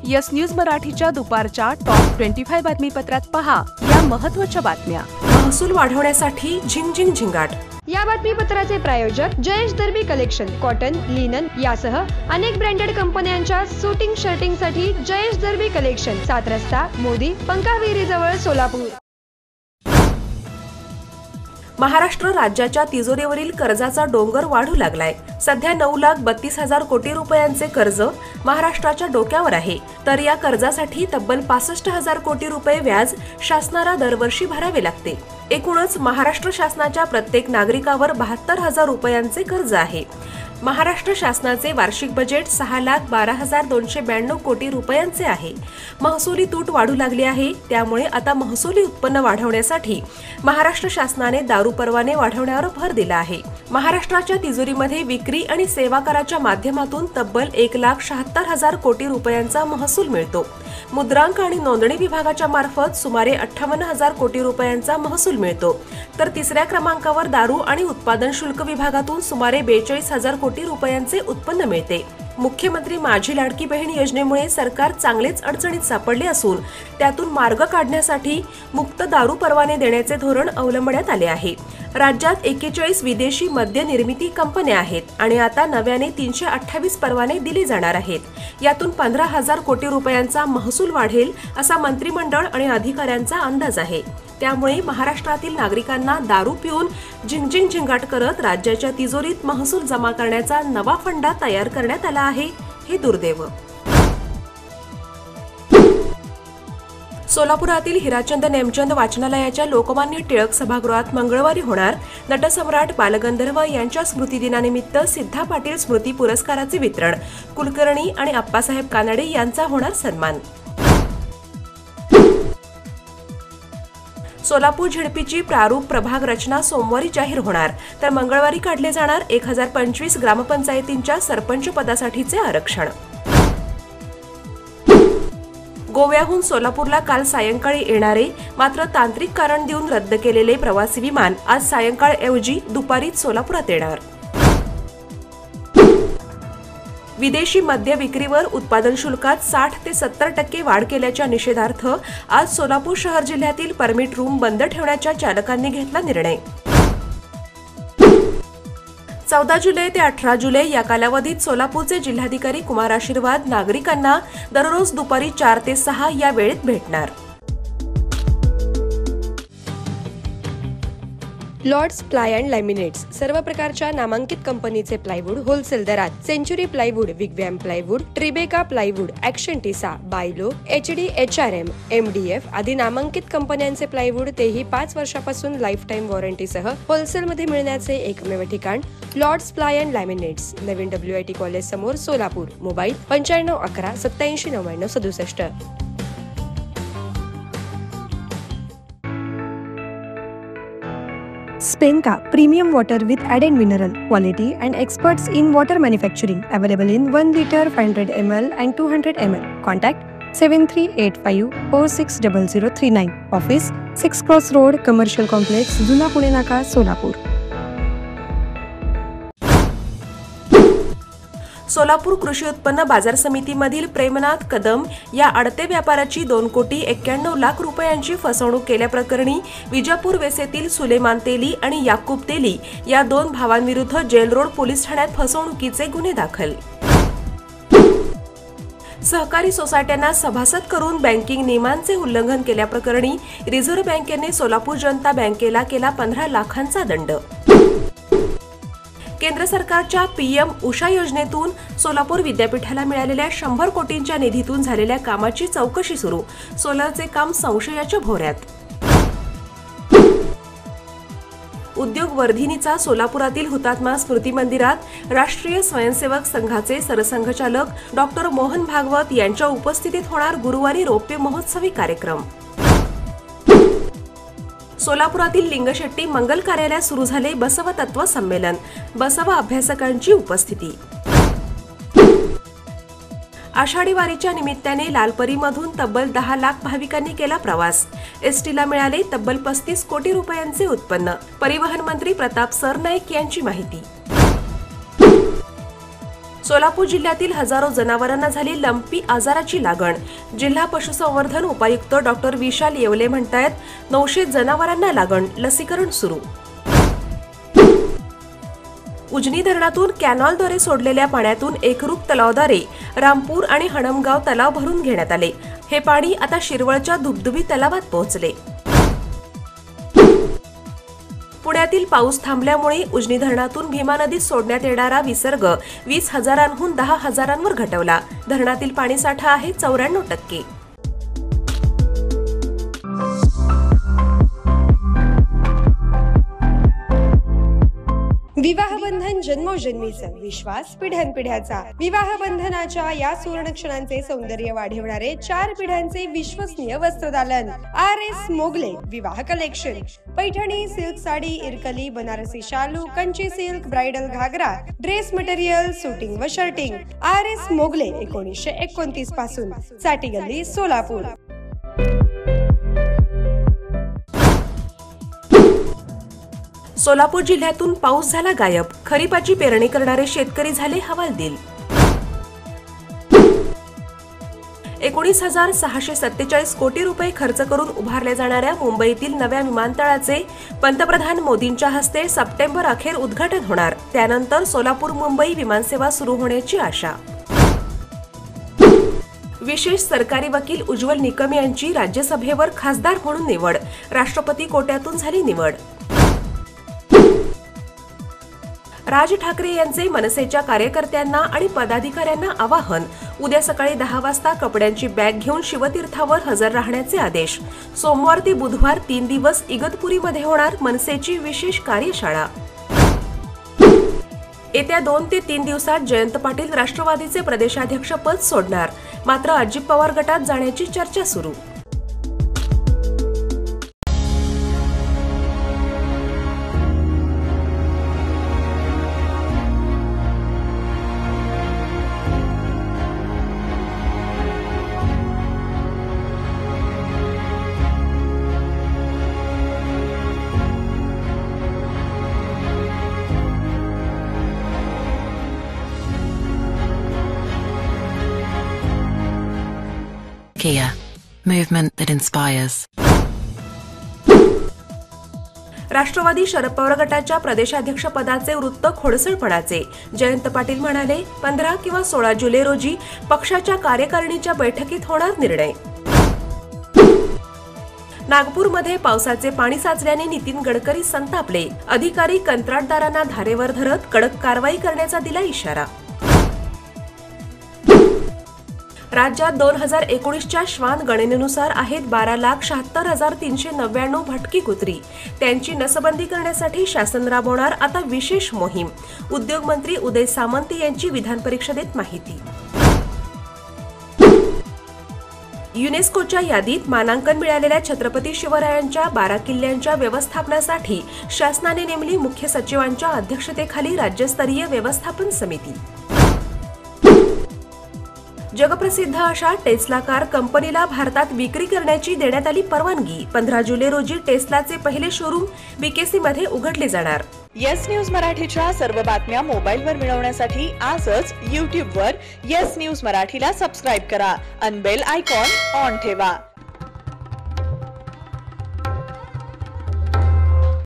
Yes news मराठीच्या दुपारच्या top 25 बातमीपत्रात पहा या महत्त्वाच्या बातम्या। महसूल वाढवण्यासाठी झिंग झिंगाट। या बातमीपत्राचे प्रायोजक जयेश दर्बी कलेक्शन, कॉटन, लिनन यासह अनेक ब्रँडेड कंपन्यांच्या शूटिंग शर्टिंगसाठी जयेश दर्बी कलेक्शन, 7 रस्ता मोदी पंकाविरी जवळ सोलापूर। महाराष्ट्र राज्याच्या तिजोरीवरील कर्जाचा डोंगर वाढू लागलाय। सध्या 9,32,000 कोटी रुपयांचे कर्ज महाराष्ट्राच्या डोक्यावर आहे, तर या कर्जासाठी तब्बल 65,000 कोटी रुपये व्याज शासनाला दरवर्षी भरावे लागते। एकूणच महाराष्ट्र शासनाच्या प्रत्येक नागरिकावर 72,000 रुपयांचे कर्ज आहे। महाराष्ट्र शासनाचे वार्षिक बजेट 6,12,292 कोटी रुपयांचे आहे। महसुली तूट वाढू लागली आहे, त्यामुळे आता महसुली उत्पन्न वाढवण्यासाठी महाराष्ट्र शासनाने दारू परवाने वाढवण्यावर भर दिला आहे। महाराष्ट्राच्या तिजोरीमध्ये विक्री आणि सेवा कराच्या माध्यमातून तब्बल 1,76,000 कोटी रुपयांचा महसूल मिळतो। मुद्रांक आणि नोंदणी विभागाच्या मार्फत सुमारे 58,000 कोटी रुपयांचा महसूल मिळतो, तर तिसऱ्या क्रमांकावर दारू आणि उत्पादन शुल्क विभागातून सुमारे 42,000 कोटी रुपयांचे उत्पन्न मिळते। मुख्यमंत्री माझी लाडकी बहीण योजनेमुळे सरकार चांगलेच अडचणीत सापडले असून त्यातून मार्ग काढण्यासाठी मुक्त दारू परवाने देण्याचे धोरण अवलंबण्यात आले आहे। राज्यात 41 विदेशी मद्य निर्मिती कंपन्या आहेत आणि आता नव्याने 328 परवाने दिले जाणार आहेत। यातून 15,000 कोटी रुपयांचा महसूल वाढेल असा मंत्रिमंडळ आणि अधिकाऱ्यांचा अंदाज आहे। त्यामुळे महाराष्ट्रातील नागरिकांना दारू पिऊन झिंगाट करत राज्याच्या तिजोरीत महसूल जमा करण्याचा नवा फंडा तयार करण्यात आला आहे, हे दुर्दैव। सोलापुरातील हिराचंद नेमचंद वाचनालयाच्या लोकमान्य टिळक सभागृहात मंगळवारी होणार नटसम्राट बालगंधर्व यांच्या स्मृतिदिनानिमित्त सिद्धा पाटील स्मृती पुरस्काराचे वितरण। कुलकर्णी आणि अप्पासाहेब कानडे यांचा होणार सन्मान। सोलापूर झेडपीची प्रारूप प्रभाग रचना सोमवारी जाहीर होणार, तर मंगळवारी काढले जाणार 1025 ग्रामपंचायतींच्या सरपंच पदासाठीचे आरक्षण। गोव्याहून सोलापूरला काल सायंकाळी येणारे मात्र तांत्रिक कारण देऊन रद्द केलेले प्रवासी विमान आज सायंकाळऐवजी दुपारीच सोलापुरात येणार। विदेशी मद्य विक्रीवर उत्पादन शुल्कात 60 ते 70% वाढ केल्याच्या निषेधार्थ आज सोलापूर शहर जिल्ह्यातील परमिट रूम बंद ठेवण्याच्या चालकांनी घेतला निर्णय। 14 जुलै ते 18 जुलै या कालावधीत सोलापूरचे जिल्हाधिकारी कुमार आशीर्वाद नागरिकांना दररोज दुपारी 4 ते 6 या वेळेत भेटणार। लॉर्ड्स प्लाय अँड लॅमिनेट्स, सर्व प्रकारच्या नामांकित कंपनीचे प्लायवूड होलसेल दरात। Century plywood, Wigwam plywood, Tribeca plywood, Action Tesa, बायलो, HD, HRM, MDF आदी नामांकित कंपन्यांचे प्लायवूड, तेही 5 वर्षापासून लाईफ टाईम वॉरंटीसह होलसेलमध्ये मिळण्याचे एकमेव ठिकाण लॉर्ड्स प्लाय अँड लॅमिनेट्स, नवीन WIT कॉलेज समोर, Solapur. Mobile 9511 8799 67। Spenka premium water with added mineral quality and experts in water manufacturing, available in 1 liter, 500 ml and 200 ml. Contact 7385460039. Office 6 Cross Road, Commercial Complex, जुना पुणे नाका, सोलापूर। सोलापूर कृषी उत्पन्न बाजार समितीमधील प्रेमनाथ कदम या अडते व्यापाऱ्याची 2,91,00,000 रुपयांची फसवणूक केल्याप्रकरणी विजापूर वेसेतील सुलेमान तेली आणि याकूब तेली या 2 भावांविरुद्ध जेल रोड पोलीस ठाण्यात फसवणुकीचे गुन्हे दाखल। सहकारी सोसायट्यांना सभासद करून बँकिंग नियमांचे उल्लंघन केल्याप्रकरणी रिझर्व्ह बँकेने सोलापूर जनता बँकेला केला 15 लाखांचा दंड। केंद्र सरकारच्या PM उषा योजनेतून सोलापूर विद्यापीठाला मिळालेल्या 100 कोटींच्या निधीतून झालेल्या कामाची चौकशी सुरू, सोलरचे काम संशयाच्या भोवऱ्यात। उद्योग वर्धिनीचा सोलापुरातील हुतात्मा स्मृती मंदिरात राष्ट्रीय स्वयंसेवक संघाचे सरसंघचालक डॉक्टर मोहन भागवत यांच्या उपस्थितीत होणार गुरुवारी रौप्य महोत्सवी कार्यक्रम। सोलापुरातील लिंगशेट्टी मंगल कार्यालयात सुरू झाले बसव तत्व संमेलन, बसव अभ्यासकांची उपस्थिती। आषाढी वारीच्या निमित्ताने लालपरीमधून तब्बल 10 लाख भाविकांनी केला प्रवास। एसटीला मिळाले तब्बल 35 कोटी रुपयांचे उत्पन्न, परिवहन मंत्री प्रताप सरनाईक यांची माहिती। सोलापूर जिल्ह्यातील हजारो जनावरांना झाली लंपी आजाराची लागण. जिल्हा पशुसंवर्धन उपायुक्त डॉक्टर विशाल येवले म्हणतायत 900 जनावरांना लागण, लसीकरण सुरू. उजनी धरणातून कॅनॉलद्वारे सोडलेल्या पाण्यातून एकरूप तलावाद्वारे रामपूर आणि हणमगाव तलाव भरून घेण्यात आले. हे पाणी आता शिरवळच्या धुबधुबी तलावात पोहोचले. पुण्यातील पाऊस थांबल्यामुळे उजनी धरणातून भीमा नदीत सोडण्यात येणारा विसर्ग 20,000हून 10,000वर घटवला. धरणातील पाणीसाठा आहे 94%. विवाहबंधन जन्मोजन्मीचं, विश्वास पिढ्यानपिढ्याचा. विवाहबंधनाच्या या सुवर्ण क्षणांचे सौंदर्य वाढवणारे 4 पिढ्यांचे विश्वसनीय वस्त्रदालन RS मोगले विवाह कलेक्शन. पैठणी, सिल्क साडी, इरकली, बनारसी शालू, कंची सिल्क, ब्राइडल घागरा, ड्रेस मटेरियल, सुटिंग व शर्टिंग. RS मोगले 1929 पासून, साठी गल्ली, सोलापूर. सोलापूर जिल्ह्यातून पाऊस झाला गायब. खरीपाची पेरणी करणारे शेतकरी झाले हवालदिल. 19,647 कोटी रुपये खर्च करून उभारल्या जाणाऱ्या मुंबईतील नव्या विमानतळाचे पंतप्रधान मोदींच्या हस्ते सप्टेंबर अखेर उद्घाटन होणार. त्यानंतर सोलापूर मुंबई विमानसेवा सुरू होण्याची आशा. विशेष सरकारी वकील उज्ज्वल निकम यांची राज्यसभेवर खासदार म्हणून निवड. राष्ट्रपती कोट्यातून झाली निवड. राज ठाकरे यांचे मनसेच्या कार्यकर्त्यांना आणि पदाधिकाऱ्यांना आवाहन. उद्या सकाळी 10 वाजता कपड्यांची बॅग घेऊन शिवतीर्थावर हजर राहण्याचे आदेश. सोमवार ते बुधवार 3 दिवस इगतपुरीमध्ये होणार मनसेची विशेष कार्यशाळा. येत्या 2 ते 3 दिवसात जयंत पाटील राष्ट्रवादीचे प्रदेशाध्यक्ष पद सोडणार. मात्र अजित पवार गटात जाण्याची चर्चा सुरू. Kia, movement that inspires. Rashtrawadi Sharad Pawar गटाच्या प्रदेशाध्यक्ष पदाचे वृत्त खोडसळपणाचे. जयंत पाटील म्हणाले 15 किंवा 16 जुलै रोजी पक्षाच्या कार्यकारिणीच्या बैठकीत होणार निर्णय. नागपूरमध्ये पावसाचे पाणी साचल्याने नितीन गडकरी संतापले. अधिकारी कंत्राटदारांना धारेवर धरत कडक कारवाई करण्याचा दिला इशारा. राज्यात 2019च्या श्वान गणनेनुसार आहेत 12,76,399 भटकी कुत्री. त्यांची नसबंदी करण्यासाठी शासन राबवणार आता विशेष मोहीम. उद्योग मंत्री उदय सामंत यांची विधान परिषदेत माहिती. युनेस्कोच्या यादीत मानांकन मिळालेल्या छत्रपती शिवरायांच्या 12 किल्ल्यांच्या व्यवस्थापनासाठी शासनाने नेमली मुख्य सचिवांच्या अध्यक्षतेखाली राज्यस्तरीय व्यवस्थापन समिती. जगप्रसिद्ध अशा टेस्ला कार कंपनीला भारतात विक्री करण्याची देण्यात आली परवानगी. 15 जुलै रोजी टेस्लाचे पहिले शोरूम BKC मध्ये उघडले जाणार. येस न्यूज मराठीच्या सर्व बातम्या मोबाईलवर मिळवण्यासाठी आजच YouTube वर येस न्यूज मराठीला सबस्क्राईब करा आणि बेल आयकॉन ऑन ठेवा.